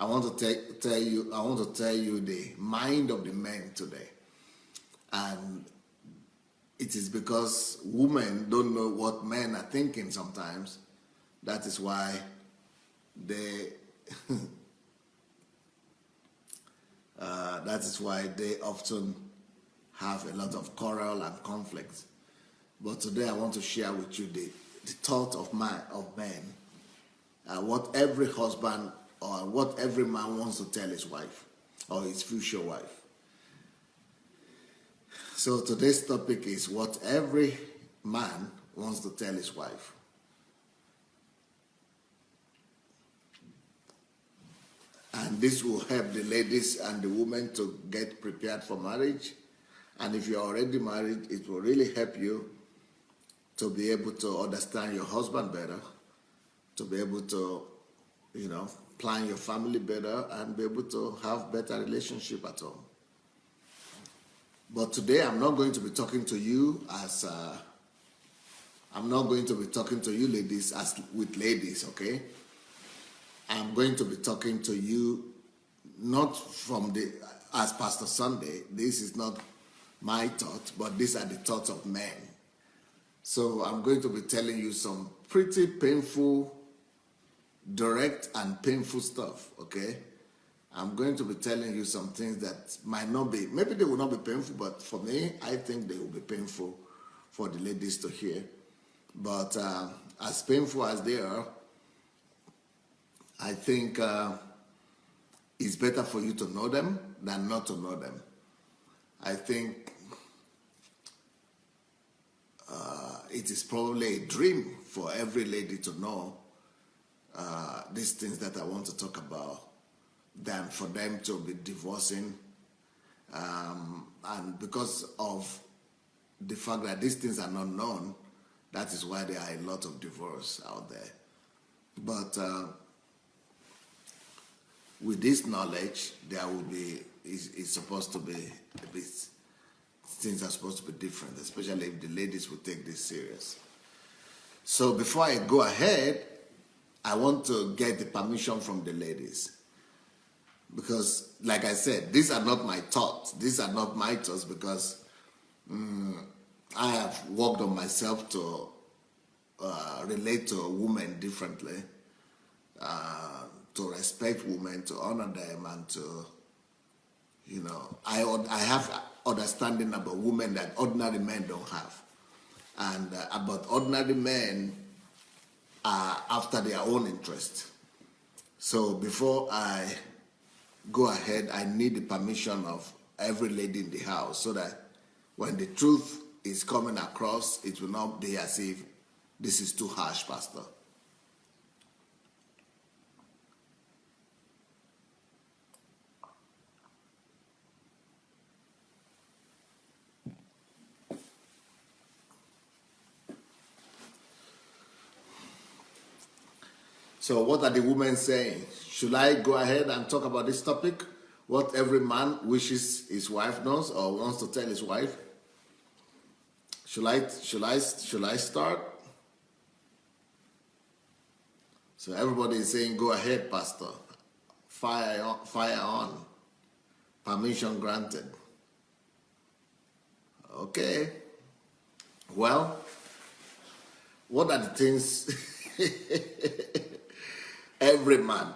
I want to tell you the mind of the men today. And it is because women don't know what men are thinking sometimes. That is why they they often have a lot of quarrel and conflict. But today I want to share with you the thought of men, what every husband or what every man wants to tell his wife or his future wife. So today's topic is what every man wants to tell his wife. And this will help the ladies and the women to get prepared for marriage. And if you're already married, it will really help you to be able to understand your husband better, to be able to, plan your family better and be able to have better relationship at home. But today I'm not going to be talking to you ladies as with ladies, okay? I'm going to be talking to you not as Pastor Sunday. This is not my thought, but these are the thoughts of men. So I'm going to be telling you some pretty painful, direct and painful stuff, okay? I'm going to be telling you some things that might not be, maybe they will not be painful, but for me, I think they will be painful for the ladies to hear. But as painful as they are, I think it's better for you to know them than not to know them. I think it is probably a dream for every lady to know these things that I want to talk about than for them to be divorcing. And because of the fact that these things are not known, that is why there are a lot of divorce out there. But with this knowledge, there will be, it's supposed to be a bit, things are supposed to be different, especially if the ladies will take this serious. So before I go ahead, I want to get the permission from the ladies. Because, like I said, these are not my thoughts. These are not my thoughts because I have worked on myself to relate to women differently, to respect women, to honor them, and to, I have understanding about women that ordinary men don't have. And about ordinary men are after their own interest. So before I go ahead, I need the permission of every lady in the house so that when the truth is coming across, it will not be as if this is too harsh, Pastor. So what are the women saying? Should I go ahead and talk about this topic? What every man wishes his wife knows or wants to tell his wife? Should I start? So everybody is saying, go ahead, Pastor. Fire on. Permission granted. Okay. Well, what are the things every man,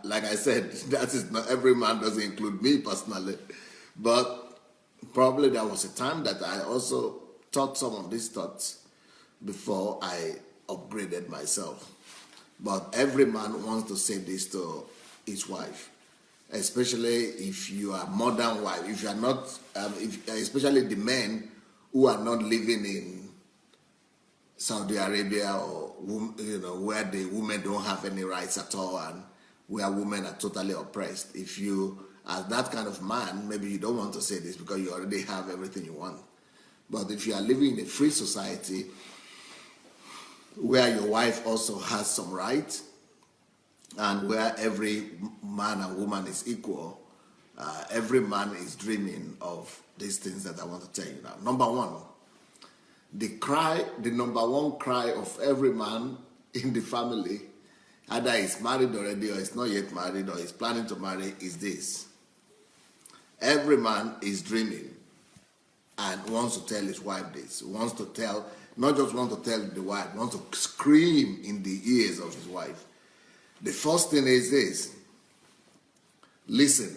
like I said, that is not, every man doesn't include me personally, but probably there was a time that I also thought some of these thoughts before I upgraded myself. But every man wants to say this to his wife, especially if you are modern wife. If you are not, especially the men who are not living in Saudi Arabia or where the women don't have any rights at all and where women are totally oppressed. If you are that kind of man, maybe you don't want to say this because you already have everything you want. But if you are living in a free society where your wife also has some rights and where every man and woman is equal, every man is dreaming of these things that I want to tell you now. Number one, the number one cry of every man in the family either he's married already or he's not yet married or he's planning to marry, is this. Every man is dreaming and wants to tell his wife this, wants to tell, not just want to tell the wife, wants to scream in the ears of his wife. The first thing is this: listen,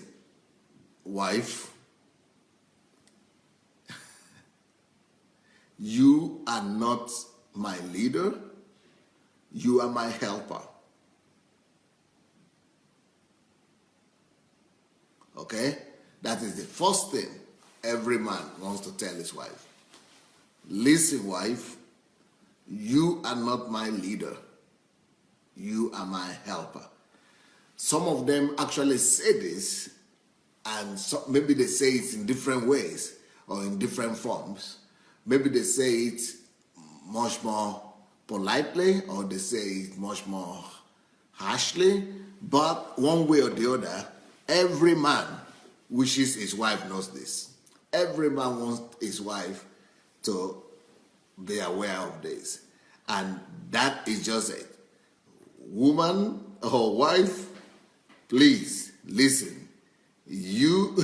wife, you are not my leader, you are my helper. Okay? That is the first thing every man wants to tell his wife. Listen, wife, you are not my leader. You are my helper. Some of them actually say this, and maybe they say it in different ways or in different forms. Maybe they say it much more politely, or they say it much more harshly, but one way or the other, every man wishes his wife knows this. Every man wants his wife to be aware of this. And that is just it. Woman or wife, please listen. You,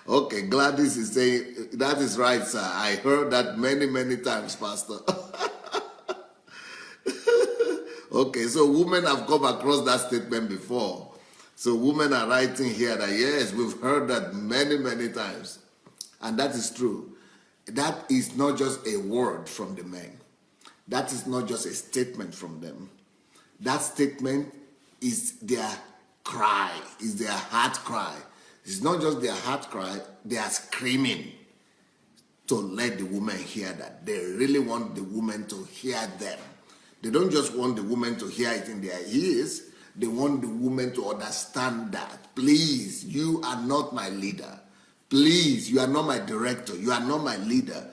okay, Gladys is saying, that is right, sir. I heard that many, many times, Pastor. Okay, so women have come across that statement before. So women are writing here that, yes, we've heard that many, many times. And that is true. That is not just a word from the men. That is not just a statement from them. That statement is their cry, is their heart cry. It's not just their heart cry, they are screaming to let the woman hear that. They really want the woman to hear them. They don't just want the woman to hear it in their ears. They want the woman to understand that. Please, you are not my leader. Please, you are not my director. You are not my leader.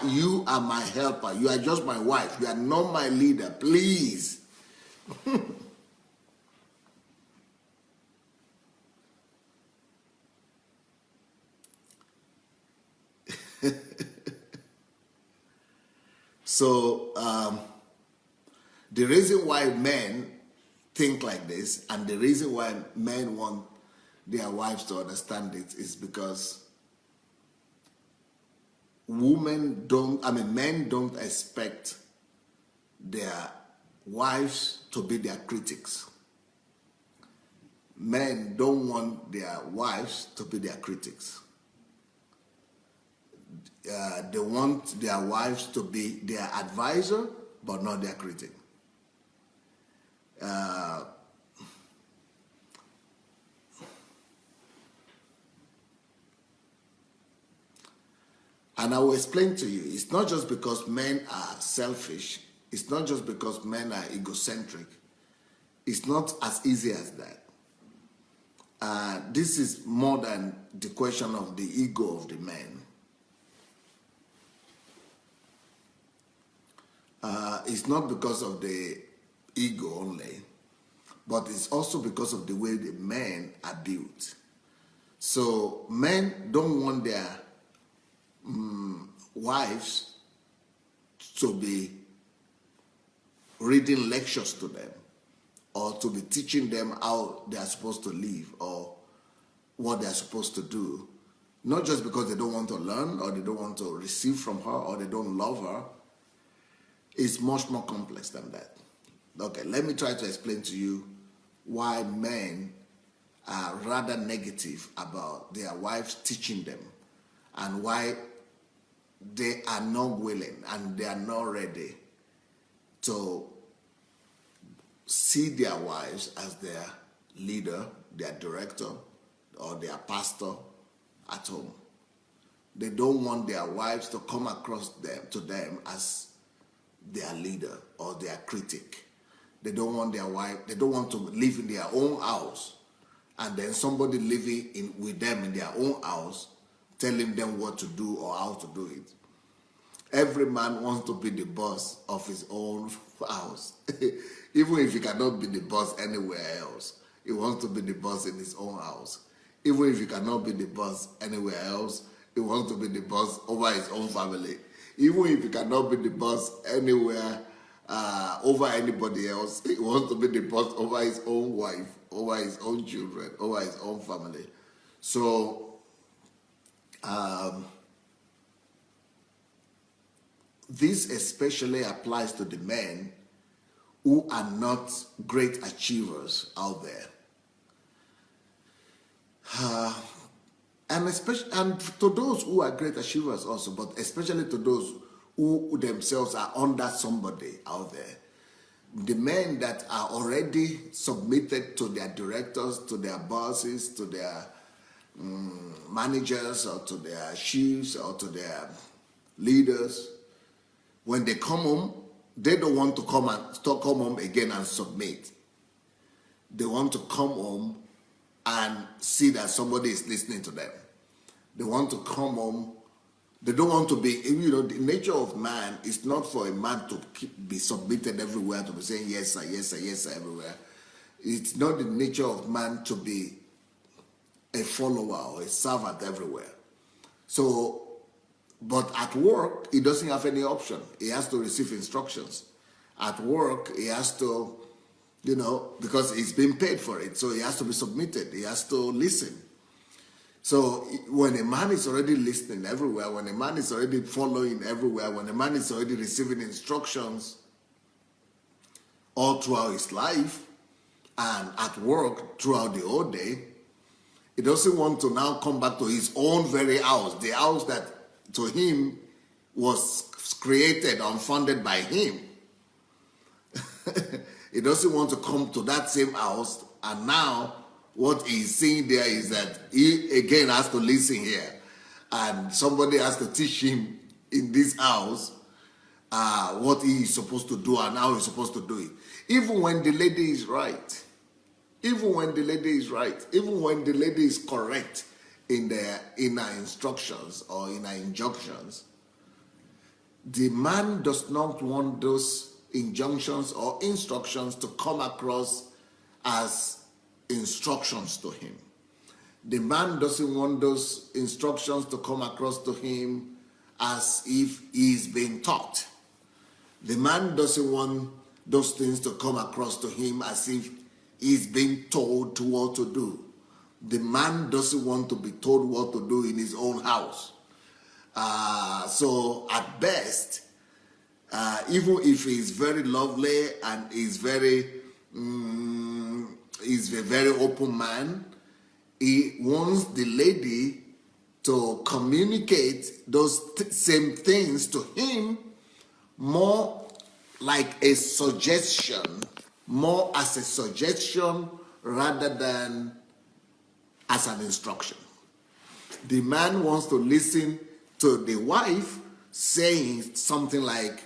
You are my helper. You are just my wife. You are not my leader. Please. So, the reason why men think like this, and the reason why men want their wives to understand it, is because men don't expect their wives to be their critics. Men don't want their wives to be their critics. They want their wives to be their advisor, but not their critic. And I will explain to you, it's not just because men are selfish, it's not just because men are egocentric. It's not as easy as that. This is more than the question of the ego of the men. It's not because of the ego only, but it's also because of the way the men are built. So men don't want their wives to be reading lectures to them, or to be teaching them how they are supposed to live or what they are supposed to do. Not just because they don't want to learn, or they don't want to receive from her, or they don't love her. It's much more complex than that. Okay, let me try to explain to you why men are rather negative about their wives teaching them, and why they are not willing and they are not ready to see their wives as their leader, their director, or their pastor at home. They don't want their wives to come across to them as their leader or their critic. They don't want their wife, they don't want to live in their own house, and then somebody living with them in their own house telling them what to do or how to do it. Every man wants to be the boss of his own house. Even if he cannot be the boss anywhere else, he wants to be the boss in his own house. Even if he cannot be the boss anywhere else, he wants to be the boss over his own family. Even if he cannot be the boss anywhere over anybody else. He wants to be the boss over his own wife, over his own children, over his own family. So, this especially applies to the men who are not great achievers out there. And to those who are great achievers also, but especially to those who themselves are under somebody out there. The men that are already submitted to their directors, to their bosses, to their managers, or to their chiefs, or to their leaders, when they come home, they don't want to come home again and submit. They want to come home and see that somebody is listening to them. They want to come home. They don't want to be, the nature of man is not for a man to be submitted everywhere, to be saying yes sir, yes sir, yes sir everywhere. It's not the nature of man to be a follower or a servant everywhere. So, but at work, he doesn't have any option. He has to receive instructions. At work, he has to, because he's been paid for it, so he has to be submitted. He has to listen. So when a man is already listening everywhere, when a man is already following everywhere, when a man is already receiving instructions all throughout his life and at work throughout the whole day, he doesn't want to now come back to his own very house, the house that to him was created and funded by him. He doesn't want to come to that same house, and now what he's seeing there is that he again has to listen here, and somebody has to teach him in this house what he is supposed to do and how he's supposed to do it. Even when the lady is right, even when the lady is correct in her instructions or in her injunctions, the man does not want those injunctions or instructions to come across as instructions to him. The man doesn't want those instructions to come across to him as if he's being taught. The man doesn't want those things to come across to him as if he's being told what to do. The man doesn't want to be told what to do in his own house. So at best, even if he's very lovely and he's a very open man, he wants the lady to communicate those same things to him more like a suggestion, more as a suggestion rather than as an instruction. The man wants to listen to the wife saying something like,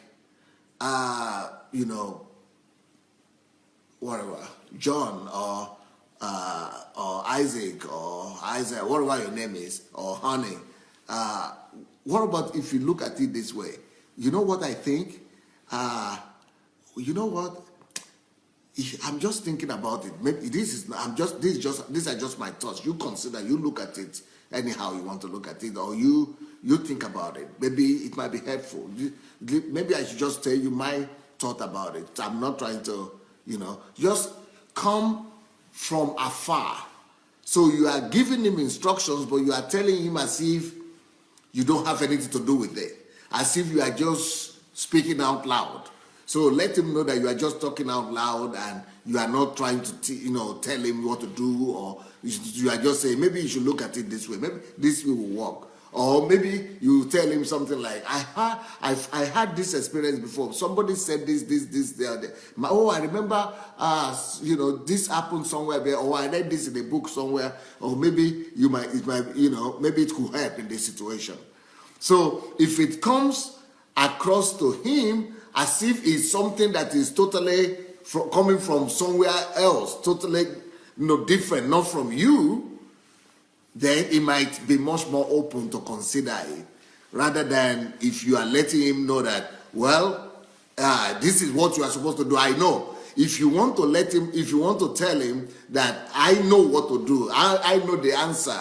whatever, John or Isaac or Isaac, whatever your name is, or honey. What about if you look at it this way? You know what I think? You know what? I'm just thinking about it. Maybe these are just my thoughts. You consider, you look at it anyhow you want to look at it, or you think about it. Maybe it might be helpful. Maybe I should just tell you my thought about it. I'm not trying to, just come from afar. So you are giving him instructions, but you are telling him as if you don't have anything to do with it, as if you are just speaking out loud. So let him know that you are just talking out loud and you are not trying to, tell him what to do, or you are just saying, maybe you should look at it this way. Maybe this way will work. Or maybe you tell him something like, I had this experience before. Somebody said this, the other. I remember, this happened somewhere there, or I read this in a book somewhere, or maybe maybe it could help in this situation. So if it comes across to him as if it's something that is totally coming from somewhere else, totally different, not from you, then he might be much more open to consider it, rather than if you are letting him know that, this is what you are supposed to do. I know. If you want to tell him that I know what to do, I know the answer,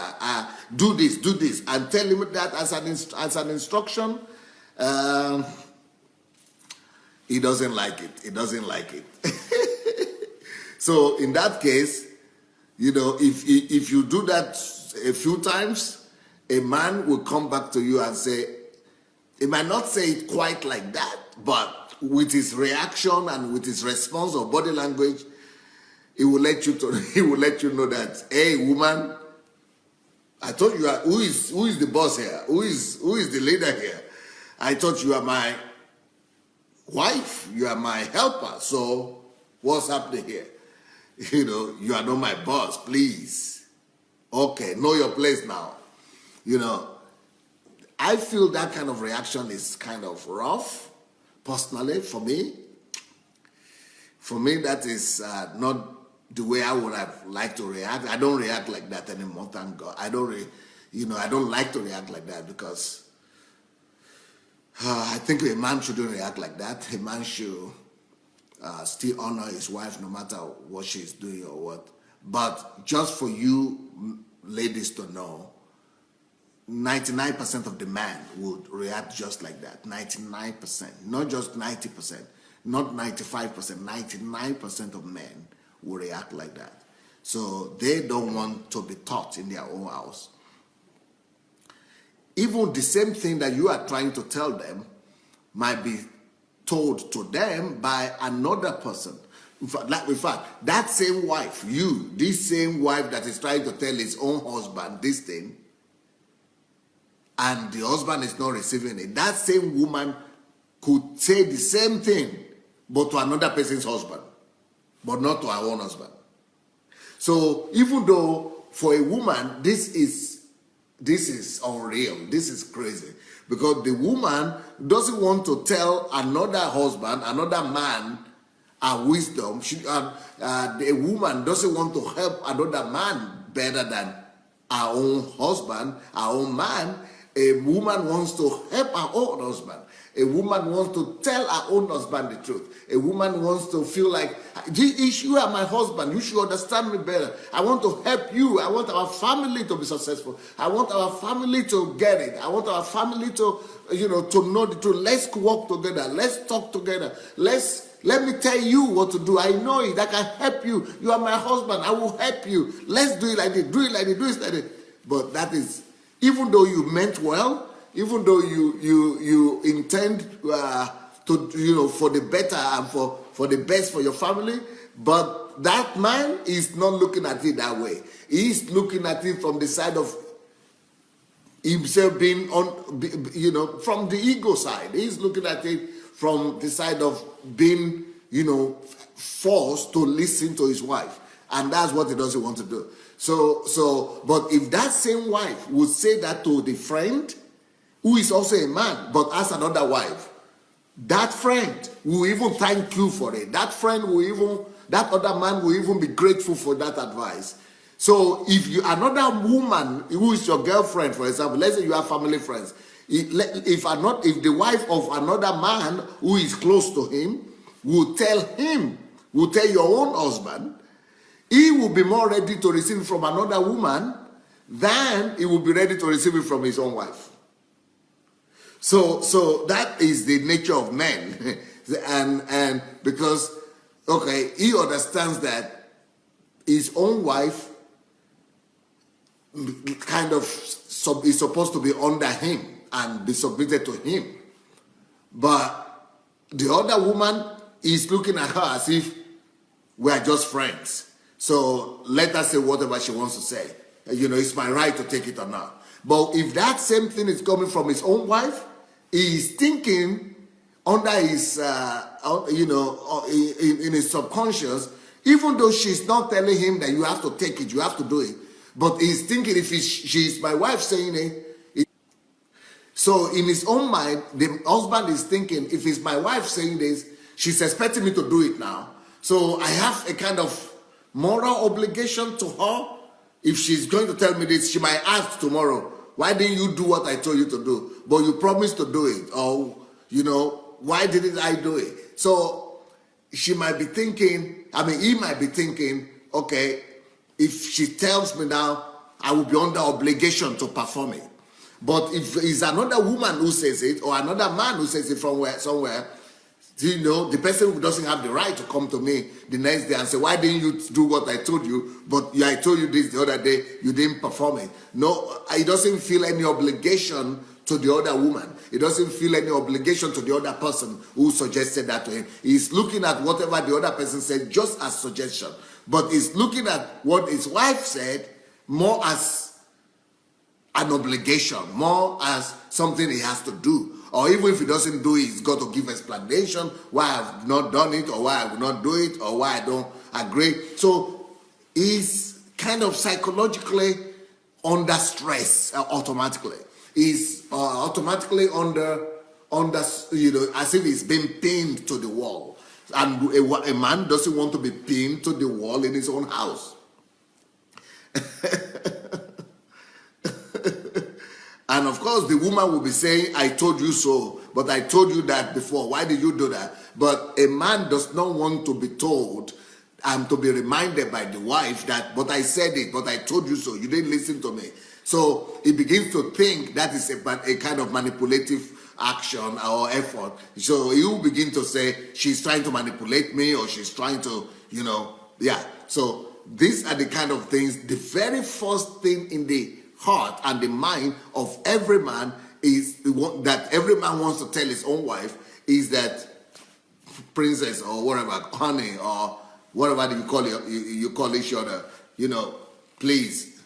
do this, and tell him that as an instruction, he doesn't like it. He doesn't like it. So in that case, if you do that a few times, a man will come back to you and say, he might not say it quite like that, but with his reaction and with his response or body language, he will let you know that, hey, woman, I thought you are, who is the boss here? Who is the leader here? I thought you are my wife, you are my helper. So what's happening here? You are not my boss, please. Okay, know your place now. I feel that kind of reaction is kind of rough, personally, for me. For me, that is not the way I would have liked to react. I don't react like that anymore, thank God. I don't like to react like that because I think a man shouldn't react like that. A man should still honor his wife no matter what she's doing or what. But just for you ladies to know, 99% of the men would react just like that. 99%, not just 90%, not 95%, 99% of men will react like that. So they don't want to be taught in their own house. Even the same thing that you are trying to tell them might be told to them by another person. In fact, that same wife, this same wife that is trying to tell his own husband this thing, and the husband is not receiving it, that same woman could say the same thing, but to another person's husband, but not to her own husband. So even though for a woman, this is unreal, this is crazy, because the woman doesn't want to tell another husband, another man, her wisdom. The woman doesn't want to help another man better than her own husband, her own man. A woman wants to help her own husband. A woman wants to tell her own husband the truth. A woman wants to feel like, you are my husband. You should understand me better. I want to help you. I want our family to be successful. I want our family to get it. I want our family to know the truth. Let's work together. Let's talk together. Let me tell you what to do. I know it. I can help you. You are my husband. I will help you. Let's do it like this. Do it like this. Do it like this. But that is, even though you meant well, even though you intend to for the better and for the best for your family, but that man is not looking at it that way. He's looking at it from the side of himself being from the ego side. He's looking at it from the side of being forced to listen to his wife, and that's what he doesn't want to do. But if that same wife would say that to the friend, who is also a man, but has another wife, that friend will even thank you for it. That other man will even be grateful for that advice. So if another woman who is your girlfriend, for example, let's say you have family friends, if the wife of another man who is close to him will tell your own husband, he will be more ready to receive it from another woman than he will be ready to receive it from his own wife. So that is the nature of men. and because, he understands that his own wife kind of is supposed to be under him and be submitted to him. But the other woman is looking at her as if we are just friends. So let her say whatever she wants to say. It's my right to take it or not. But if that same thing is coming from his own wife, he is thinking under his, in his subconscious, even though she's not telling him that you have to take it, you have to do it. But he's thinking if she's my wife saying it. So in his own mind, the husband is thinking, if it's my wife saying this, she's expecting me to do it now. So I have a kind of moral obligation to her. If she's going to tell me this, she might ask tomorrow, why didn't you do what I told you to do? But you promised to do it. Or, why didn't I do it? So she might be thinking, he might be thinking, okay, if she tells me now, I will be under obligation to perform it. But if it's another woman who says it, or another man who says it from somewhere, You know, the person who doesn't have the right to come to me the next day and say, why didn't you do what I told you? But I told you this the other day, you didn't perform it. No, he doesn't feel any obligation to the other woman. He doesn't feel any obligation to the other person who suggested that to him. He's looking at whatever the other person said just as suggestion. But he's looking at what his wife said more as an obligation, more as something he has to do. Or even if he doesn't do it, he's got to give explanation why I've not done it, or why I will not do it, or why I don't agree. So he's kind of psychologically under stress automatically. He's automatically under, you know, as if he's been pinned to the wall. And a man doesn't want to be pinned to the wall in his own house. And of course, the woman will be saying, I told you so, but I told you that before. Why did you do that? But a man does not want to be told and to be reminded by the wife that, but I said it, but I told you so. You didn't listen to me. So he begins to think that is a kind of manipulative action or effort. So he will begin to say, she's trying to manipulate me, or she's trying to, you know, yeah. So these are the kind of things. The very first thing in the heart and the mind of every man is that every man wants to tell his own wife is that, princess or whatever, honey or whatever you call it, you call each other, you know, please,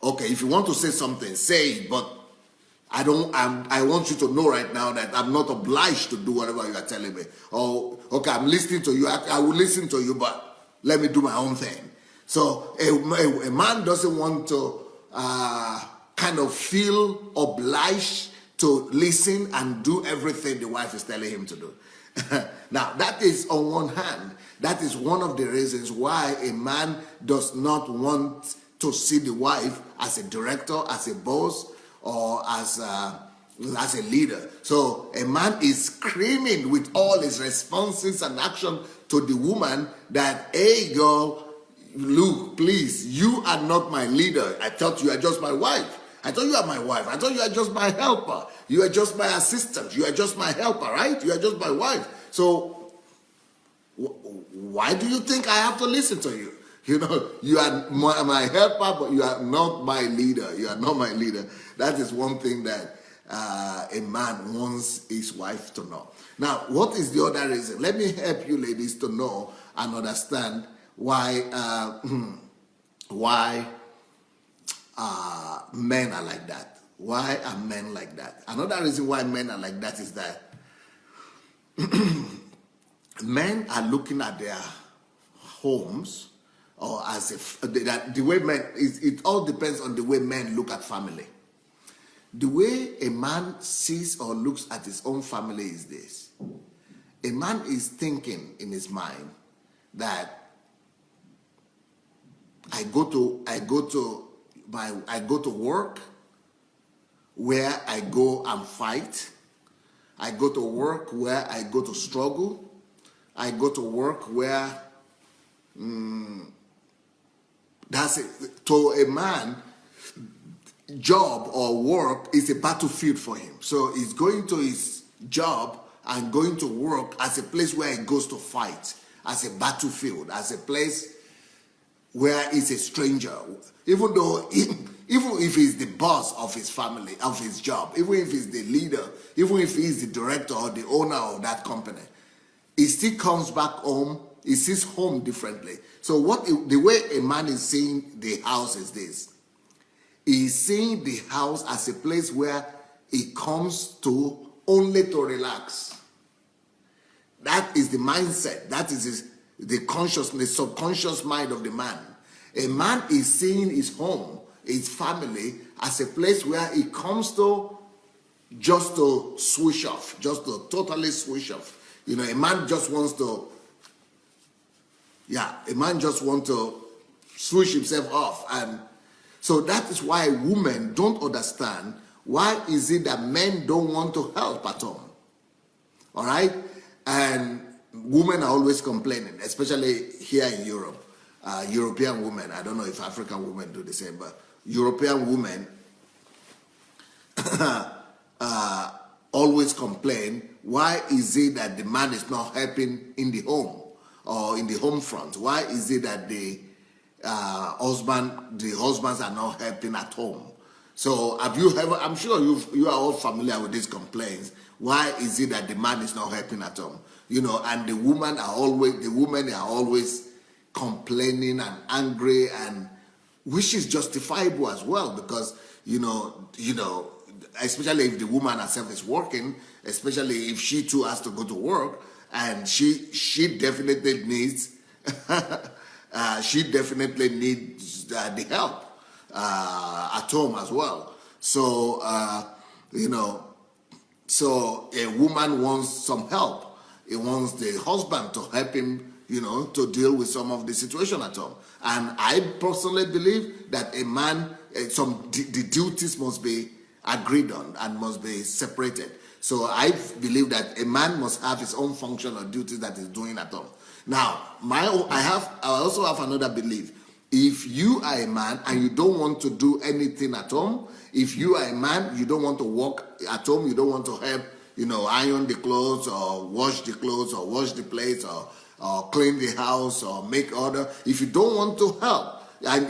okay, if you want to say something, say it, but I want you to know right now that I'm not obliged to do whatever you are telling me. Or, okay, I'm listening to you, I will listen to you, but let me do my own thing. So a man doesn't want to kind of feel obliged to listen and do everything the wife is telling him to do. Now, that is on one hand, that is one of the reasons why a man does not want to see the wife as a director, as a boss, or as a leader. So a man is screaming with all his responses and action to the woman that, hey girl, look, please, you are not my leader. I thought you are just my wife. I thought you are my wife. I thought you are just my helper. You are just my assistant. You are just my helper, right? You are just my wife. So why do you think I have to listen to you? You know, you are my helper, but you are not my leader. You are not my leader. That is one thing that a man wants his wife to know. Now, what is the other reason? Let me help you ladies to know and understand why men are like that. Why are men like that? Another reason why men are like that is that men are looking at their homes, or as if that the way men, it all depends on the way men look at family. The way a man sees or looks at his own family is this: a man is thinking in his mind that I go to work where I go and fight. I go to work where I go to struggle. I go to work where that's it. To a man, job or work is a battlefield for him. So he's going to his job and going to work as a place where he goes to fight, as a battlefield, as a place where he's a stranger. Even if he's the boss of his family, of his job, even if he's the leader, even if he's the director or the owner of that company, he still comes back home. He sees home differently. So the way a man is seeing the house is this: he's seeing the house as a place where he comes to only to relax. That is the mindset. That is the consciousness, subconscious mind of the man. A man is seeing his home, his family, as a place where he comes to just to switch off, just to totally switch off. You know, a man just wants to switch himself off. And so that is why women don't understand why is it that men don't want to help at home. All right? And women are always complaining, especially here in Europe. European women, I don't know if African women do the same, but European women always complain, why is it that the man is not helping in the home or in the home front? Why is it that the husbands are not helping at home? So have you ever, I'm sure you are all familiar with these complaints. Why is it that the man is not helping at home? And the women are always complaining and angry, and which is justifiable as well, because especially if the woman herself is working, especially if she too has to go to work, and she definitely needs the help at home as well. So so a woman wants some help. He wants the husband to help him, to deal with some of the situation at home. And I personally believe that a man, the duties must be agreed on and must be separated. So I believe that a man must have his own function or duties that he's doing at home. Now, I also have another belief. If you are a man and you don't want to do anything at home, if you are a man, you don't want to work at home, you don't want to help, iron the clothes or wash the clothes or wash the plates or clean the house or make order. If you don't want to help, and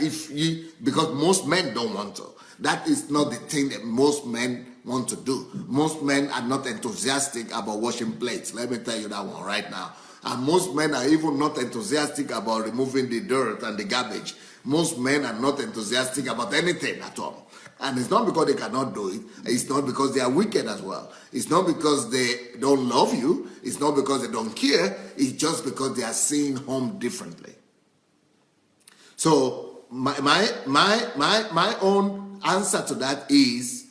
because most men don't want to, that is not the thing that most men want to do. Most men are not enthusiastic about washing plates. Let me tell you that one right now. And most men are even not enthusiastic about removing the dirt and the garbage. Most men are not enthusiastic about anything at all. And it's not because they cannot do it. It's not because they are wicked as well. It's not because they don't love you. It's not because they don't care. It's just because they are seeing home differently. So my own answer to that is,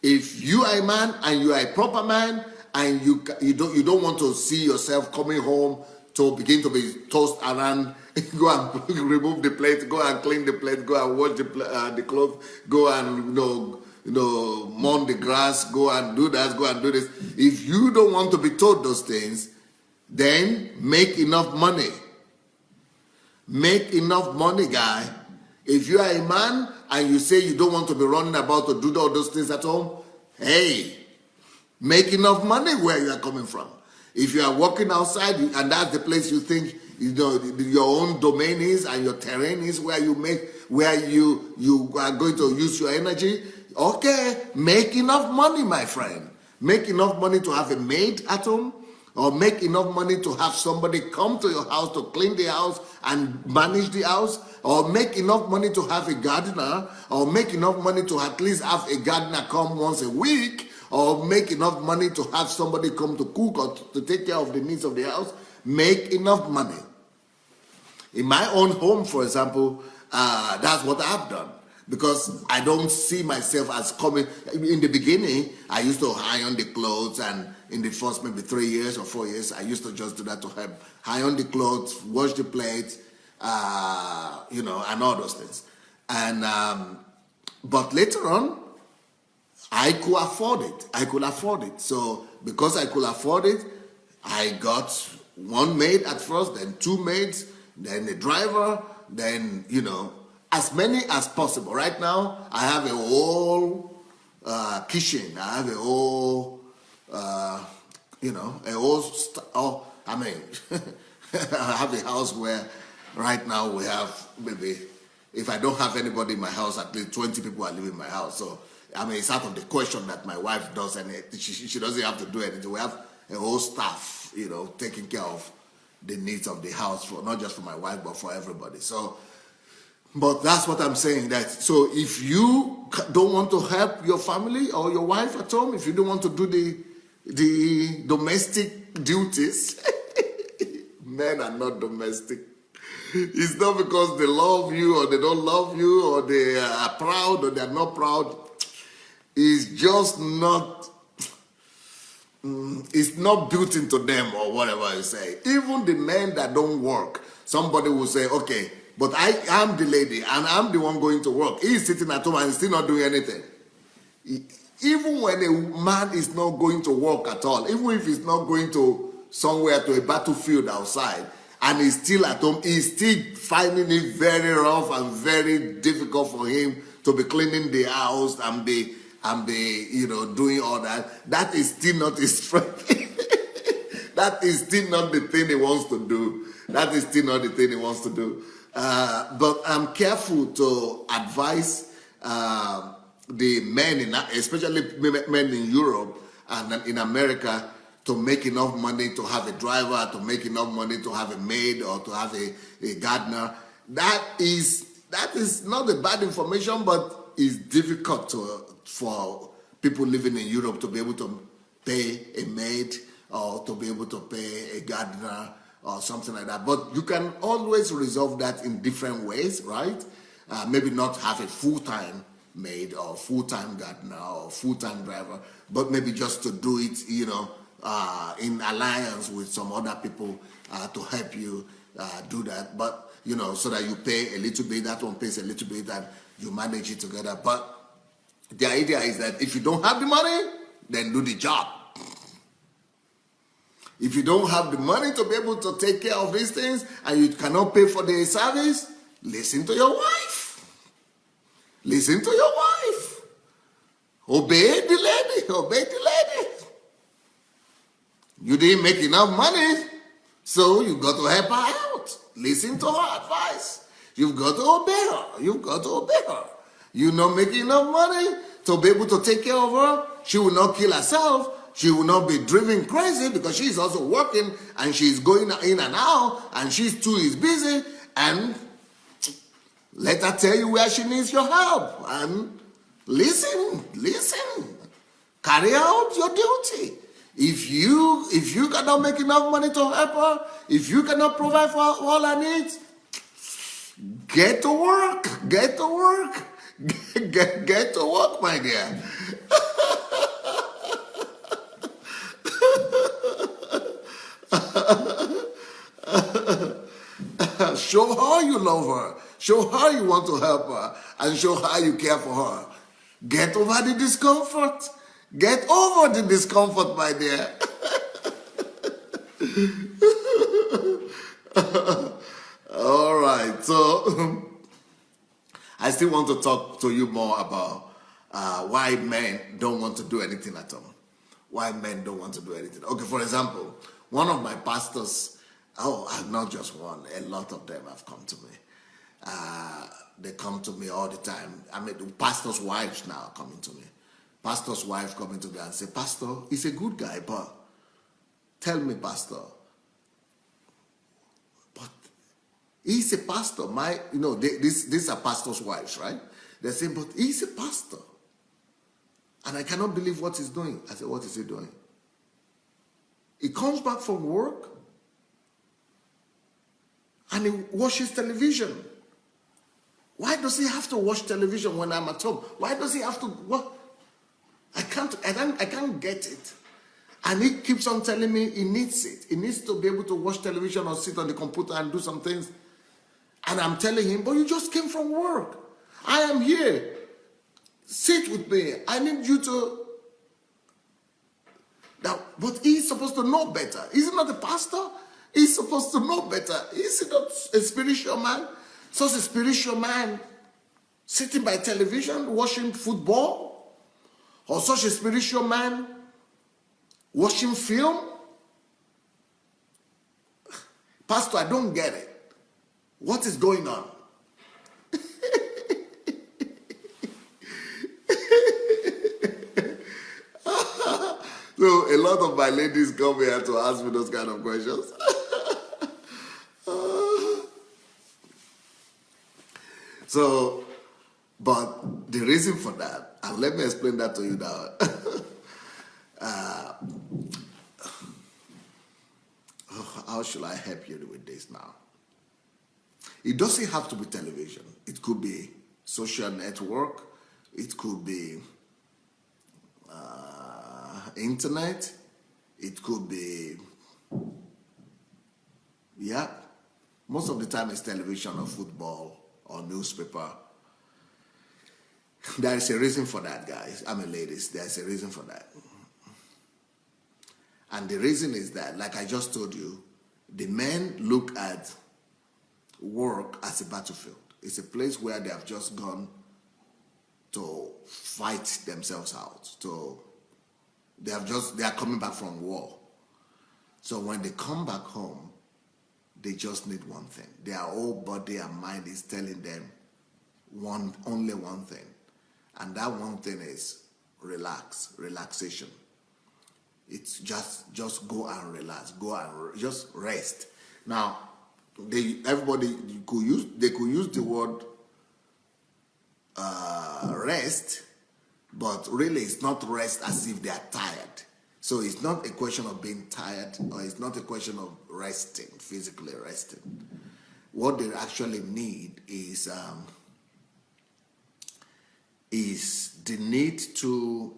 if you are a man and you are a proper man, and you don't want to see yourself coming home to begin to be tossed around, go and remove the plate, go and clean the plate, go and wash the clothes, go and mow the grass, go and do that, go and do this. If you don't want to be told those things, then make enough money. Make enough money, guy. If you are a man and you say you don't want to be running about to do all those things at home, hey, make enough money where you are coming from. If you are walking outside and that's the place you think your own domain is and your terrain is, where you are going to use your energy, okay, make enough money, my friend. Make enough money to have a maid at home, or make enough money to have somebody come to your house to clean the house and manage the house, or make enough money to have a gardener, or make enough money to at least have a gardener come once a week, or make enough money to have somebody come to cook or to take care of the needs of the house. Make enough money. In my own home, for example, that's what I've done. Because I don't see myself as coming. In the beginning, I used to iron the clothes, and in the first maybe 3 years or 4 years, I used to just do that to help iron the clothes, wash the plates, and all those things. And but later on, I could afford it. So because I could afford it, I got one maid at first, then two maids, then a driver, then, as many as possible. Right now, I have a whole kitchen. I have a whole, I have a house where right now we have maybe, if I don't have anybody in my house, at least 20 people are living in my house. So it's out of the question that my wife does anything. She doesn't have to do anything. We have a whole staff, taking care of the needs of the house, for not just for my wife, but for everybody. So, but that's what I'm saying. So if you don't want to help your family or your wife at home, if you don't want to do the domestic duties, men are not domestic. It's not because they love you or they don't love you, or they are proud or they're not proud. It's just not, it's not built into them, or whatever you say. Even the men that don't work, somebody will say, okay, but I am the lady and I'm the one going to work. He's sitting at home and he's still not doing anything. Even when a man is not going to work at all, even if he's not going to somewhere, to a battlefield outside, and he's still at home, he's still finding it very rough and very difficult for him to be cleaning the house and be and be, doing all that, that is still not his strength. That is still not the thing he wants to do. That is still not the thing he wants to do. But I'm careful to advise the men, especially men in Europe and in America, to make enough money to have a driver, to make enough money to have a maid or to have a gardener. That is not a bad information, but it's difficult for people living in Europe to be able to pay a maid or to be able to pay a gardener or something like that. But you can always resolve that in different ways, right? Maybe not have a full-time maid or full-time gardener or full-time driver, but maybe just to do it, in alliance with some other people to help you do that. But, so that you pay a little bit, that one pays a little bit, and you manage it together. But the idea is that if you don't have the money, then do the job. If you don't have the money to be able to take care of these things and you cannot pay for the service, listen to your wife. Listen to your wife. Obey the lady. Obey the lady. You didn't make enough money, so you got to help her out. Listen to her advice. You've got to obey her. You've got to obey her. You're not making enough money to be able to take care of her. She will not kill herself. She will not be driven crazy because she's also working and she's going in and out and she's too is busy. And let her tell you where she needs your help. And listen. Carry out your duty. If you cannot make enough money to help her, if you cannot provide for all her needs, get to work. Get to work. Get to work, my dear. Show her you love her. Show her you want to help her. And show her you care for her. Get over the discomfort. Get over the discomfort, my dear. All right. So, I still want to talk to you more about why men don't want to do anything at all. Why men don't want to do anything. Okay, for example, one of my pastors, not just one, a lot of them have come to me. They come to me all the time. I mean, the pastors' wives now are coming to me. Pastor's wife coming to me and say, Pastor, he's a good guy, but tell me, Pastor, but he's a pastor. These are pastors' wives, right? They say, but he's a pastor. And I cannot believe what he's doing. I said, what is he doing? He comes back from work and he watches television. Why does he have to watch television when I'm at home? Why does he have to what? I can't get it. And he keeps on telling me he needs it. He needs to be able to watch television or sit on the computer and do some things. And I'm telling him, but you just came from work. I am here. Sit with me. I need you to. Now, but he's supposed to know better. Is he not a pastor? He's supposed to know better. Is he not a spiritual man? So a spiritual man sitting by television watching football? Or such a spiritual man watching film? Pastor, I don't get it. What is going on? So a lot of my ladies come here to ask me those kind of questions. But the reason for that, and let me explain that to you now. How should I help you with this now? It doesn't have to be television. It could be social network. It could be internet. It could be, most of the time it's television or football or newspaper. There is a reason for that, guys. I mean, ladies, there's a reason for that. And the reason is that, like I just told you, the men look at work as a battlefield. It's a place where they have just gone to fight themselves out. So they are coming back from war. So when they come back home, they just need one thing. Their whole body and mind is telling them only one thing. And that one thing is relaxation. It's just go and relax, just rest. Now, they could use the word rest, but really it's not rest as if they are tired. So it's not a question of being tired, or it's not a question of resting, physically resting. What they actually need is the need to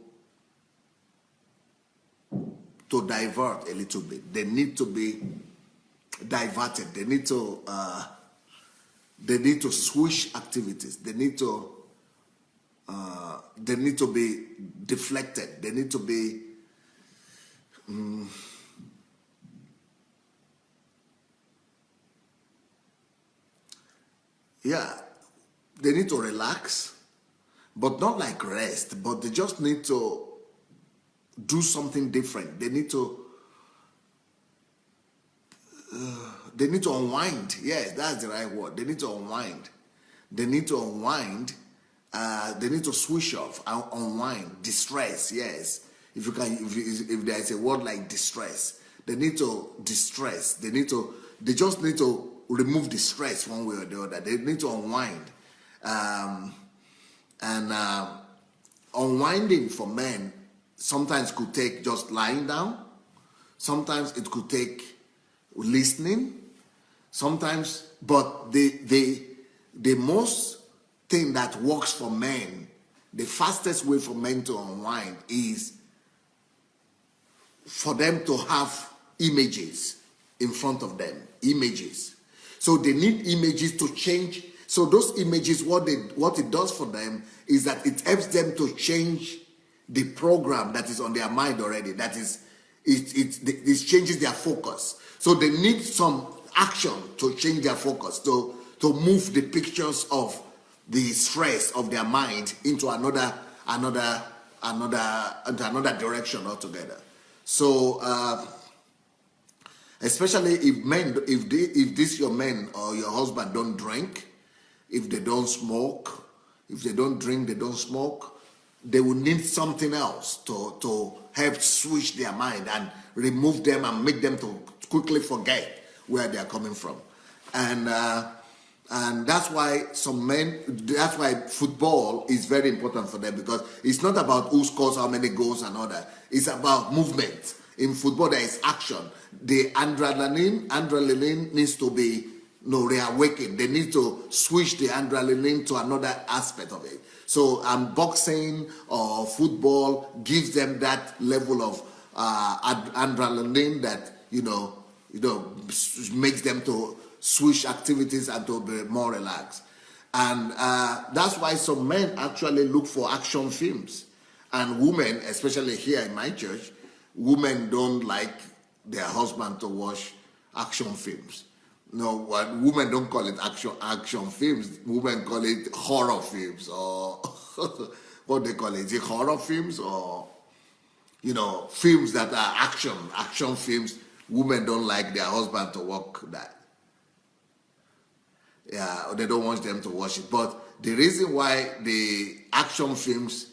divert a little bit. They need to be diverted. They need to switch activities. They need to be deflected. They need to be they need to relax, but not like rest, but they just need to do something different. They need to unwind. Yes, that's the right word. They need to unwind. They need to unwind. They need to switch off and unwind. Distress, yes. If there is a word like distress, they need to distress. They just need to remove the stress one way or the other. They need to unwind. Unwinding for men sometimes could take just lying down. Sometimes it could take listening. Sometimes, but the most thing that works for men, the fastest way for men to unwind is for them to have images in front of them. Images. So they need images to change. So those images, what it does for them is that it helps them to change the program that is on their mind already. That is, it changes their focus. So they need some action to change their focus, to move the pictures of the stress of their mind into another direction altogether. So especially if this your men or your husband don't drink, if they don't smoke, if they don't drink, they don't smoke, they will need something else to help switch their mind and remove them and make them to quickly forget where they are coming from. And that's why that's why football is very important for them, because it's not about who scores how many goals and all that. It's about movement. In football, there is action. The adrenaline needs to be reawakened. They need to switch the adrenaline to another aspect of it. So boxing or football gives them that level of adrenaline that makes them to switch activities and to be more relaxed. And that's why some men actually look for action films. And women, especially here in my church, women don't like their husband to watch action films. No, women don't call it action films. Women call it horror films, or what they call it. Is it horror films, or films that are action films? Women don't like their husband to watch that. Yeah, they don't want them to watch it. But the reason why the action films,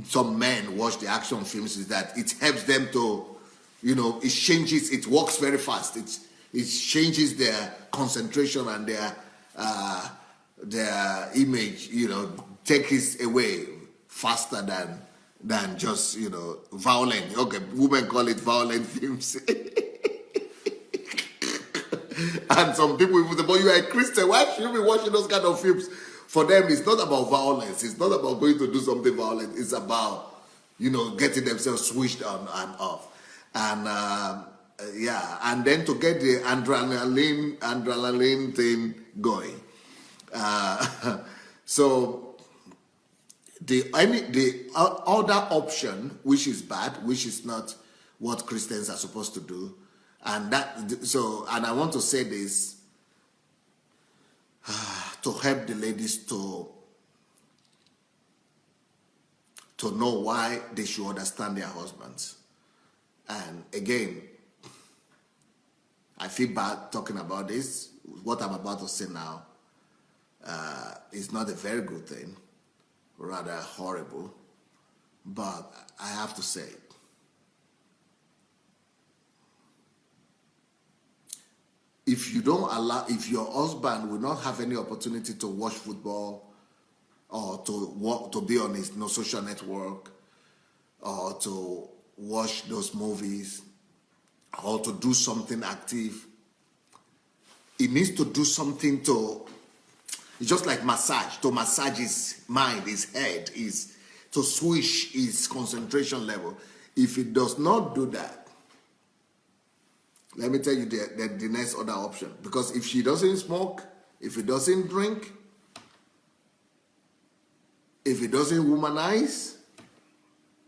some men watch the action films, is that it helps them to, it changes, it works very fast. It changes their concentration and their image, takes it away faster than just, violent. Okay, women call it violent films. And some people will say, but you are a Christian, why should you be watching those kind of films? For them, it's not about violence. It's not about going to do something violent. It's about, getting themselves switched on and off. And, and then to get the adrenaline thing going. So the other option, which is bad, which is not what Christians are supposed to do, and I want to say this to help the ladies to to know why they should understand their husbands. And again, I feel bad talking about this. What I'm about to say now is not a very good thing, rather horrible, but I have to say it. If you don't allow, if your husband will not have any opportunity to watch football or to be on his social network or to watch those movies or to do something active, he needs to do something to, it's just like massage, to massage his mind, his head, to switch his concentration level. If he does not do that, let me tell you the next other option. Because if she doesn't smoke, if he doesn't drink, if he doesn't womanize,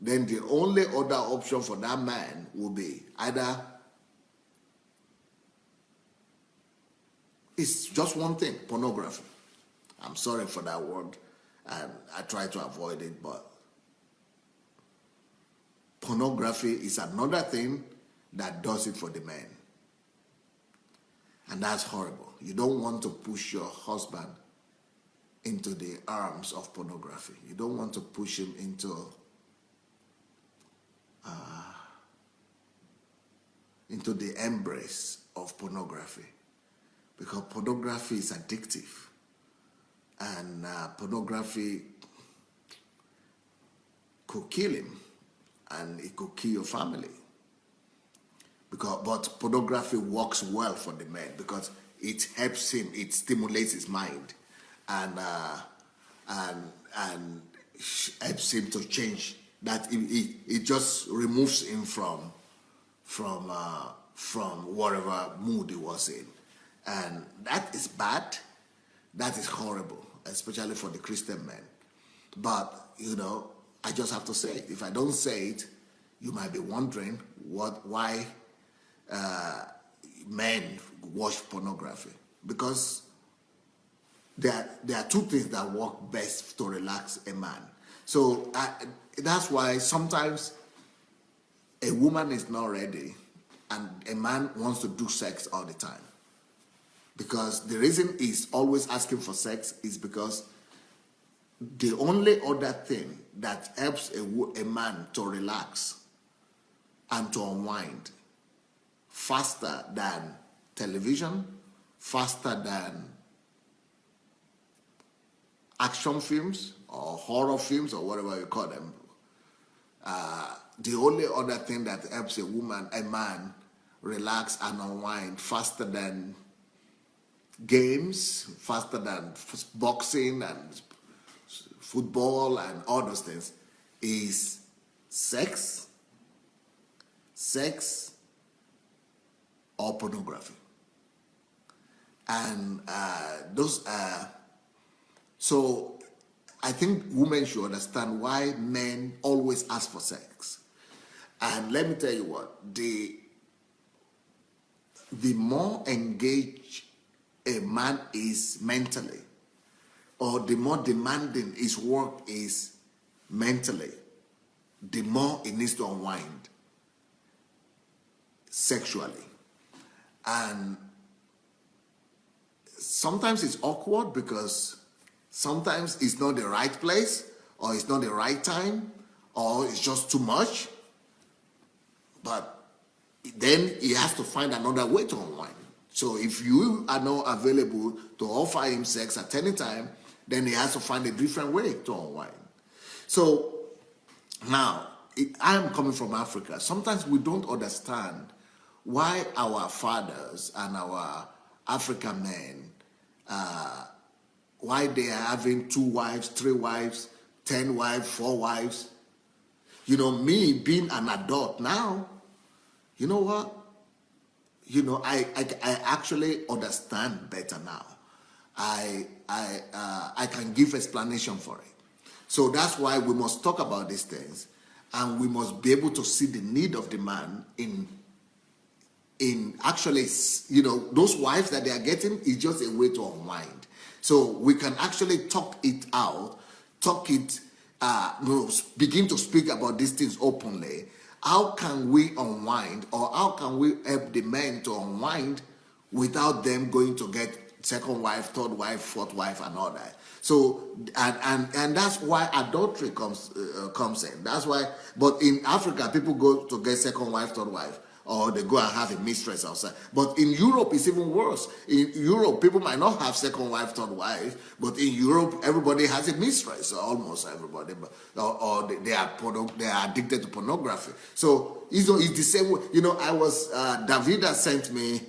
then the only other option for that man will be either, it's just one thing, pornography. I'm sorry for that word, and I try to avoid it, but pornography is another thing that does it for the man. And that's horrible. You don't want to push your husband into the arms of pornography. You don't want to push him into the embrace of pornography, because pornography is addictive, and pornography could kill him, and it could kill your family. But pornography works well for the man because it helps him, it stimulates his mind, and helps him to change. That it just removes him from whatever mood he was in, and that is bad. That is horrible, especially for the Christian man. But I just have to say it. If I don't say it, you might be wondering why men watch pornography. Because there are two things that work best to relax a man. So that's why sometimes a woman is not ready and a man wants to do sex all the time. Because the reason he's always asking for sex is because the only other thing that helps a man to relax and to unwind faster than television, faster than action films or horror films or whatever you call them, the only other thing that helps a man relax and unwind faster than games, faster than boxing and football and all those things is sex or pornography. And so I think women should understand why men always ask for sex. And let me tell you what, the more engaged a man is mentally, or the more demanding his work is mentally, the more he needs to unwind sexually. And sometimes it's awkward because sometimes it's not the right place, or it's not the right time, or it's just too much. But then he has to find another way to unwind. So if you are not available to offer him sex at any time, then he has to find a different way to unwind. So now, I am coming from Africa. Sometimes we don't understand why our fathers and our African men, why they are having 2 wives, 3 wives, 10 wives, 4 wives. Me being an adult now, you know what? I actually understand better now. I can give explanation for it. So that's why we must talk about these things, and we must be able to see the need of the man in actually, those wives that they are getting is just a way to unwind. So we can actually talk it out, talk it begin to speak about these things openly, how can we unwind, or how can we help the men to unwind without them going to get second wife, third wife, fourth wife, and all that? So, and that's why adultery comes in. That's why. But in Africa, people go to get second wife, third wife, or they go and have a mistress outside. But in Europe, it's even worse. In Europe, people might not have second wife, third wife, but in Europe, everybody has a mistress, almost everybody. Or they are addicted to pornography. So it's the same way. Davida sent me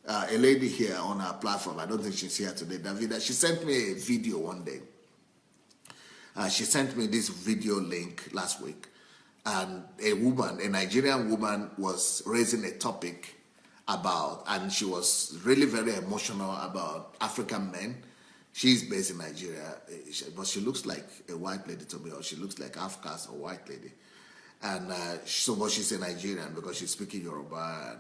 a lady here on our platform. I don't think she's here today. Davida, she sent me a video one day. She sent me this video link last week. And a Nigerian woman, was raising a topic about, and she was really very emotional about African men. She's based in Nigeria, but she looks like a white lady to me, or she looks like half caste or white lady. And but she's a Nigerian because she's speaking Yoruba,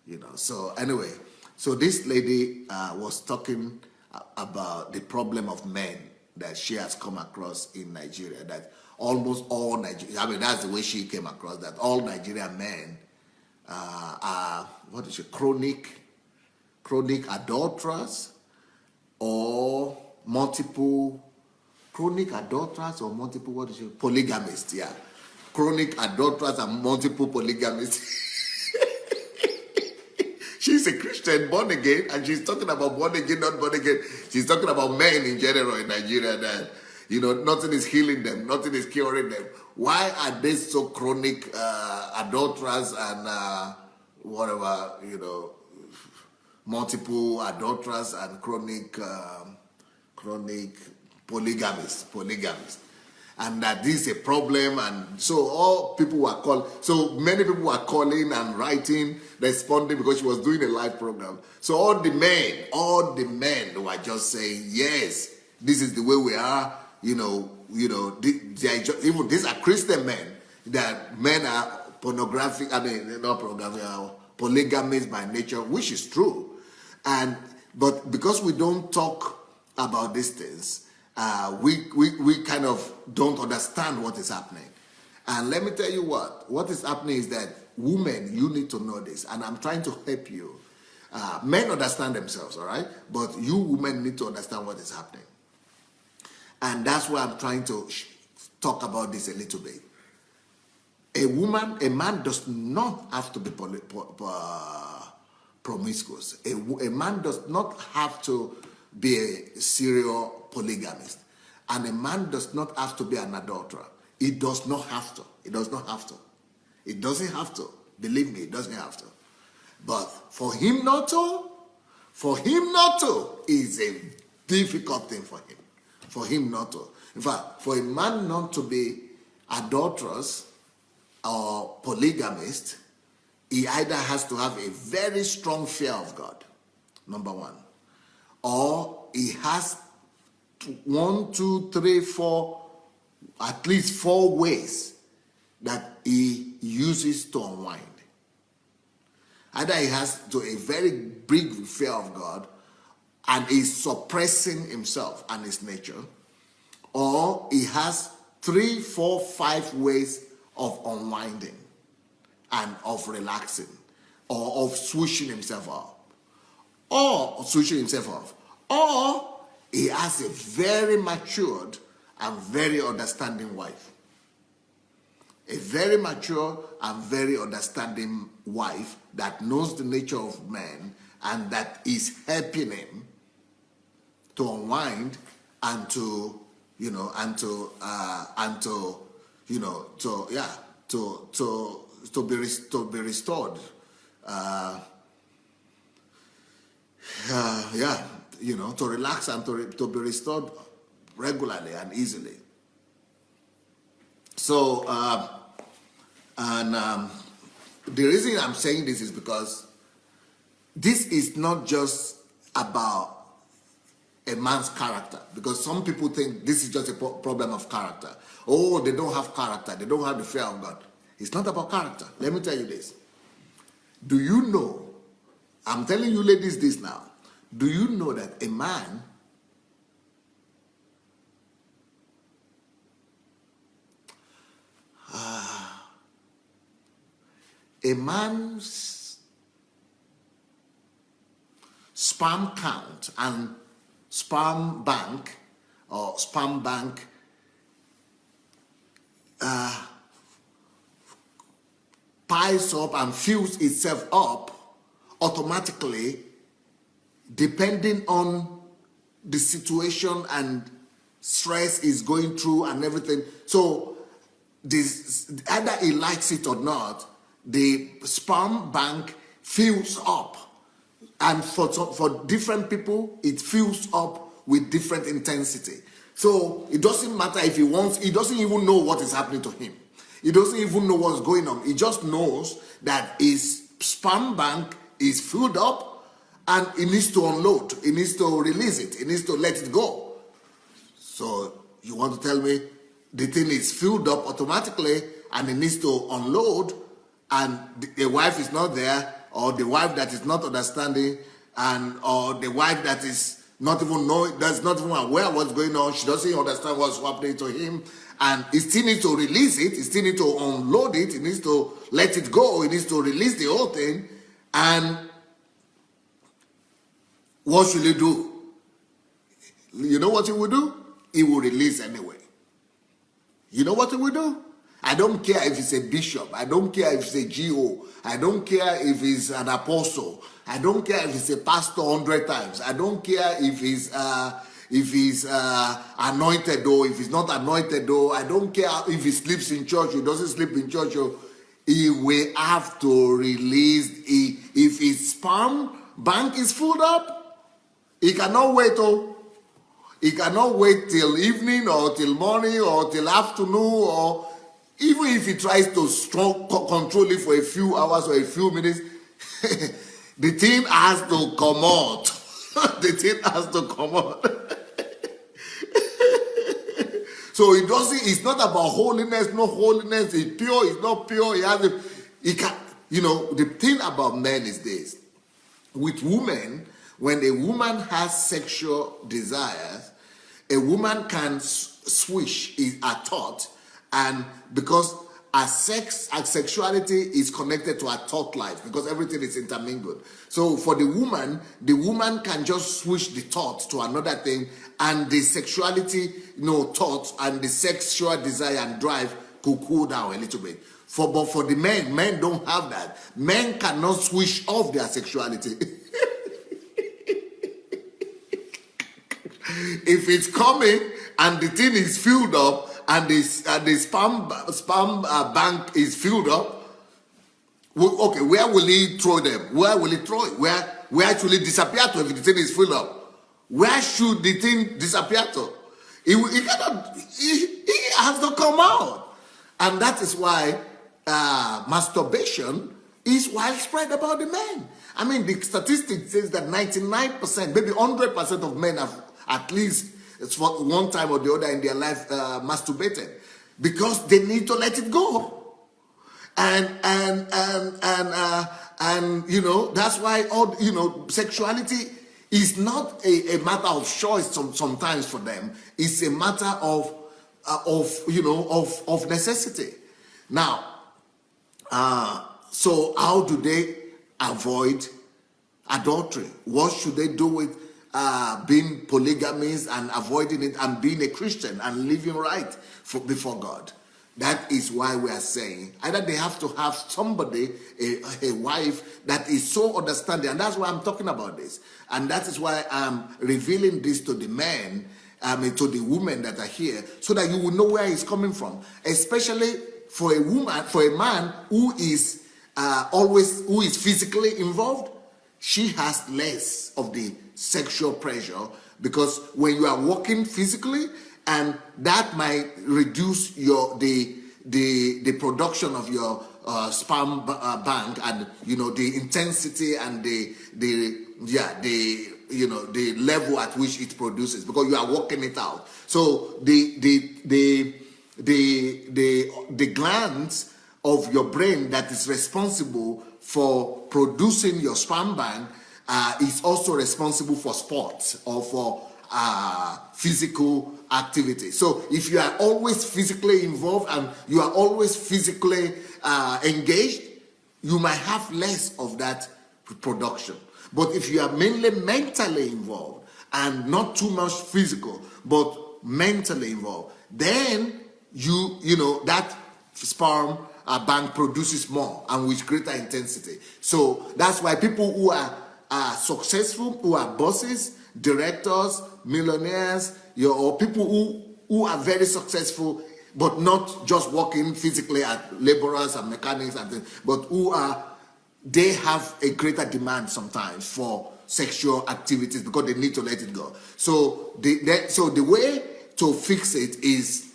and So anyway, so this lady was talking about the problem of men that she has come across in Nigeria, that almost all Nigerian, that's the way she came across, that all Nigerian men are, chronic adulterers, or polygamists, yeah. Chronic adulterers and multiple polygamists. She's a Christian, born again, and she's talking about born again, not born again. She's talking about men in general in Nigeria, that nothing is healing them, nothing is curing them. Why are they so chronic adulterers and multiple adulterers and chronic polygamists? And that this is a problem, and so many people were calling and writing, responding, because she was doing a live program. So all the men were just saying, yes, this is the way we are. Even these are Christian men, that men are pornographic. Not pornographic, polygamists by nature, which is true. But because we don't talk about these things, we kind of don't understand what is happening. And let me tell you what is happening is that, women, you need to know this, and I'm trying to help you. Men understand themselves, all right? But you women need to understand what is happening. And that's why I'm trying to talk about this a little bit. A man does not have to be promiscuous. A man does not have to be a serial polygamist. And a man does not have to be an adulterer. He does not have to. It does not have to. It doesn't have to. Believe me, it doesn't have to. But for him not to is a difficult thing for him. For him not to. In fact, for a man not to be adulterous or polygamist, he either has to have a very strong fear of God, number one, or he has 1, 2, 3, 4, at least 4 ways that he uses to unwind. Either he has a very big fear of God and is suppressing himself and his nature, or he has 3, 4, 5 ways of unwinding and of relaxing, or of switching himself off, or he has a very matured and very understanding wife. A very mature and very understanding wife that knows the nature of man and that is helping him to unwind and to be restored. To relax and to be restored regularly and easily. So, the reason I'm saying this is because this is not just about a man's character, because some people think this is just a problem of character. Oh, they don't have character, they don't have the fear of God. It's not about character. Let me tell you this. Do you know, I'm telling you ladies this now, do you know that a man a man's sperm count and sperm bank or sperm bank piles up and fills itself up automatically depending on the situation and stress is going through and everything. So this, either he likes it or not, the sperm bank fills up, and for different people it fills up with different intensity. So it doesn't matter if he wants, he doesn't even know what is happening to him. He doesn't even know what's going on. He just knows that his sperm bank is filled up and he needs to unload. He needs to release it. He needs to let it go. So you want to tell me the thing is filled up automatically and he needs to unload, and the wife is not there, or the wife that is not understanding, and or the wife that is not even knowing, that's not even aware of what's going on. She doesn't understand what's happening to him, and he still needs to release it. He still needs to unload it. He needs to let it go. He needs to release the whole thing. And what should he do? You know what he will do? He will release anyway. You know what he will do? I don't care if he's a bishop. I don't care if he's a GO. I don't care if he's an apostle. I don't care if he's a pastor 100 times. I don't care if he's anointed or if he's not anointed or I don't care if he sleeps in church or doesn't sleep in church. Or he will have to release. If his sperm bank is filled up, he cannot wait. He cannot wait till evening or till morning or till afternoon, or even if he tries to control it for a few hours or a few minutes, the thing has to come out. The thing has to come out. So it doesn't. It's not about holiness. No holiness. It's pure. It's not pure. He can. You know, the thing about men is this: with women, when a woman has sexual desires, a woman can switch her thought, and because our sexuality is connected to our thought life, because everything is intermingled. So for the woman can just switch the thought to another thing, and the sexuality, thought and the sexual desire and drive could cool down a little bit. But for the men don't have that. Men cannot switch off their sexuality. If it's coming and the thing is filled up and the sperm bank is filled up, okay, where will he throw them? Where will he throw it? Where should it disappear to if the thing is filled up? Where should the thing disappear to? He has to come out. And that is why masturbation is widespread about the men. I mean, the statistic says that 99%, maybe 100% of men have at least for one time or the other in their life masturbated, because they need to let it go. And that's why sexuality is not a matter of choice sometimes for them. It's a matter of necessity. Now, so how do they avoid adultery? What should they do with being polygamous and avoiding it and being a Christian and living right before God? That is why we are saying either they have to have somebody, a wife that is so understanding, and that's why I'm talking about this, and that is why I'm revealing this to the men, to the women that are here, so that you will know where it's coming from, especially for a woman, for a man who is physically involved. She has less of the sexual pressure, because when you are working physically, and that might reduce the production of your sperm bank, and the intensity and the level at which it produces, because you are working it out. So the glands of your brain that is responsible for producing your sperm bank is also responsible for sports or for physical activity. So if you are always physically involved and you are always physically engaged, you might have less of that production. But if you are mainly mentally involved and not too much physical, but mentally involved, then you know that sperm bank produces more and with greater intensity. So that's why people who are successful, who are bosses, directors, millionaires, or people who are very successful, but not just working physically at laborers and mechanics and things, but they have a greater demand sometimes for sexual activities because they need to let it go. So the way to fix it is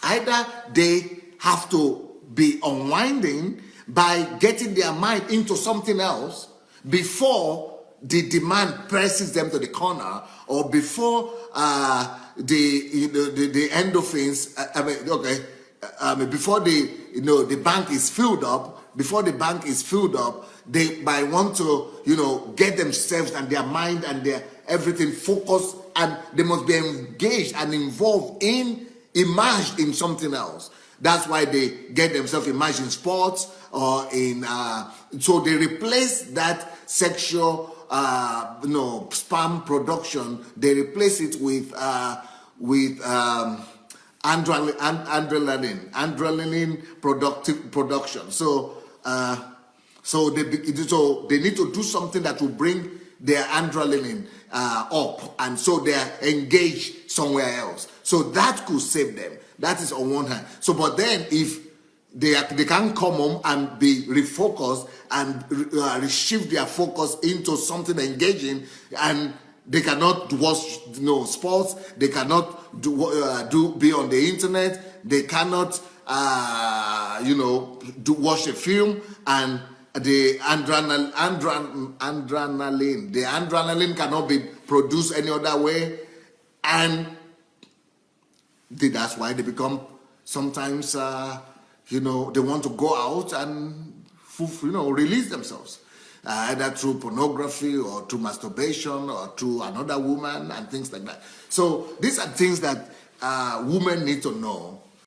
either they have to be unwinding by getting their mind into something else before the demand presses them to the corner, or before the endorphins. Before the bank is filled up. Before the bank is filled up, they might want to get themselves and their mind and their everything focused, and they must be engaged and involved immersed in something else. That's why they get themselves immersed in sports or in so they replace that sexual sperm production. They replace it with adrenaline production. So they need to do something that will bring their adrenaline up, and so they are engaged somewhere else. So that could save them. That is on one hand. So, but then if they can't come home and be refocused and shift their focus into something engaging, and they cannot watch sports, they cannot be on the internet, they cannot watch a film, and the adrenaline cannot be produced any other way, and that's why they become sometimes they want to go out and release themselves, either through pornography or through masturbation or through another woman and things like that. So these are things that women need to know